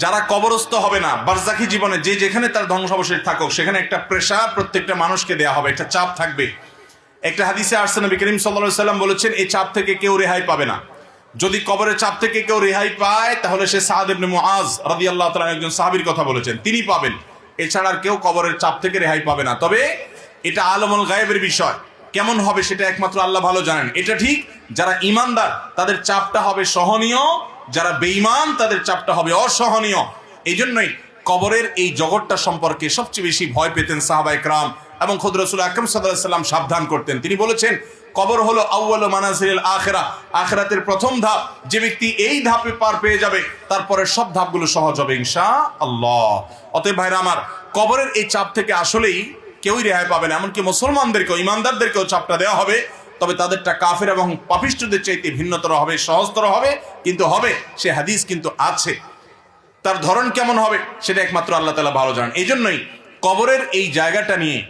যারা কবরস্থ হবে না, বারজাখী জীবনে যে যেখানে তার ধ্বংসাবশেষ থাকুক, সেখানে একটা প্রেশার প্রত্যেকটা মানুষকে দেয়া হবে, একটা চাপ থাকবে। একটা হাদিসে আসছে, নবী করিম সাল্লাল্লাহু আলাইহি সাল্লাম বলেছেন, এই চাপ থেকে কেউ রেহাই পাবে না। যদি কবরের চাপ থেকে কেউ রেহাই পায়, তাহলে সে সাদ ইবনে মুআজ রাদিয়াল্লাহু তাআলা একজন সাহাবীর কথা বলেছেন, তিনি পাবেন। এছাড়া আর কেউ কবরের চাপ থেকে রেহাই পাবে না। তবে এটা আলমুল গায়েবের বিষয়, কেমন হবে সেটা একমাত্র আল্লাহ ভালো জানেন। এটা ঠিক, যারা ঈমানদার তাদের চাপটা হবে সহনীয়, যারা বেঈমান তাদের চাপটা হবে অসহনীয়। এই জন্যই কবরের এই জগৎটা সম্পর্কে সবচেয়ে বেশি ভয় পেতেন সাহাবায়ে কেরাম এবং খুদ রাসূল আকরাম সাল্লাল্লাহু আলাইহি ওয়াসাল্লাম সাবধান করতেন। তিনি বলেছেন, কবর হলো আউয়ালু মানাজিলিল আখিরাহ, আখিরাতের প্রথম ধাপ। যে ব্যক্তি এই ধাপে পার পেয়ে যাবে, তারপরে সব ধাপগুলো সহজ হবে ইনশাআল্লাহ। অতএব ভাইরা আমার, কবরের এই চাপ থেকে আসলেই কেউই রেহাই পাবে না। এমনকি মুসলমানদেরকেও, ইমানদারদেরকেও চাপটা দেওয়া হবে, তবে তাদেরটা কাফের এবং পাপিষ্ঠদের চাইতে ভিন্নতর হবে, সহজতর হবে, কিন্তু হবে। সে হাদিস কিন্তু আছে, তার ধরন কেমন হবে সেটা একমাত্র আল্লাহ তাআলা ভালো জানেন। এই জন্যই কবরের এই জায়গাটা নিয়ে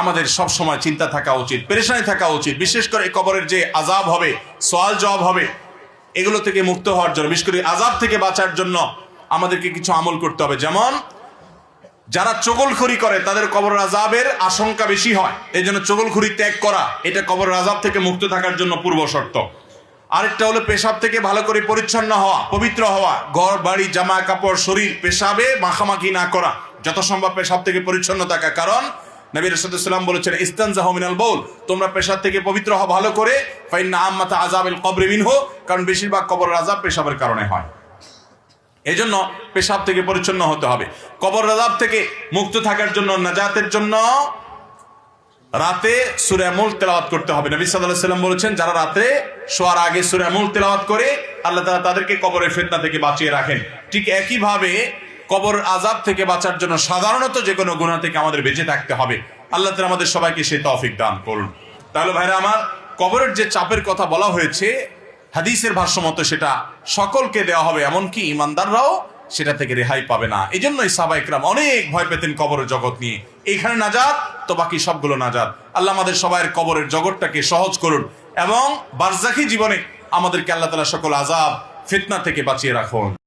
আমাদের সব সময় চিন্তা থাকা উচিত, পেরেশানি থাকা উচিত। বিশেষ করে এই কবরের যে আযাব হবে, সওয়াল জবাব হবে, এগুলো থেকে মুক্ত হওয়ার জন্য, বিশেষ করে আযাব থেকে বাঁচার জন্য আমাদেরকে কিছু আমল করতে হবে। যেমন যারা চগলখড়ি করে তাদের কবরের আযাবের আশঙ্কা বেশি হয়, এই জন্য চগলখড়ি ত্যাগ করা এটা কবরের আযাব থেকে মুক্ত থাকার জন্য পূর্ব শর্ত। আরেকটা হলো পেশাব থেকে ভালো করে পরিচ্ছন্ন হওয়া, পবিত্র হওয়া, ঘর বাড়ি জামা কাপড় শরীর পেশাবে মাখামাখি না করা, যত সম্ভব পেশাব থেকে পরিচ্ছন্ন থাকা। কারণ নবী রাসূলুল্লাহ সাল্লাল্লাহু আলাইহি ওয়াসাল্লাম বলেছেন, ইস্তানজাহু মিনাল বাউল, তোমরা পেশাব থেকে পবিত্র হও ভালো করে। ফাইন্না আম্মাতা আযাবিল কবরি মিনহু, কারণ বেশিরভাগ কবরের আযাব পেশাবের কারণে হয়। এই জন্য পেশাব থেকে পরিচ্ছন্ন হতে হবে। কবরের আযাব থেকে মুক্ত থাকার জন্য, নাজাতের জন্য রাতে সূরা মুলক তেলাওয়াত করতে হবে। নবী সাল্লাল্লাহু আলাইহি ওয়াসাল্লাম বলেছেন, যারা রাতে শোয়ার আগে সূরা মুলক তেলাওয়াত করে, আল্লাহ তাআলা তাদেরকে কবরের ফিতনা থেকে বাঁচিয়ে রাখেন। ঠিক একইভাবে কবর আযাব থেকে বাঁচার জন্য সাধারণত যে কোনো গুনাহ থেকে আমাদের বেঁচে থাকতে হবে। আল্লাহ তাআলা আমাদের সবাইকে সেই তৌফিক দান করুন। তাহলে ভাইরা আমার, কবরের যে চাপের কথা বলা হয়েছে, হাদিসের ভাষ্যমতে সেটা সকলকে দেওয়া হবে, এমনকি ঈমানদাররাও সেটা থেকে রেহাই পাবে না। এই জন্যই সাহাবায়ে কেরাম অনেক ভয় পেতেন কবরের জগৎ নিয়ে। এইখানে নাজাত তো বাকি সবগুলো নাজাত। আল্লাহ আমাদের সবাইয়ের কবরের জগৎটাকে সহজ করুন এবং বারজাখী জীবনে আমাদেরকে আল্লাহ তাআলা সকল আযাব ফিতনা থেকে বাঁচিয়ে রাখুন।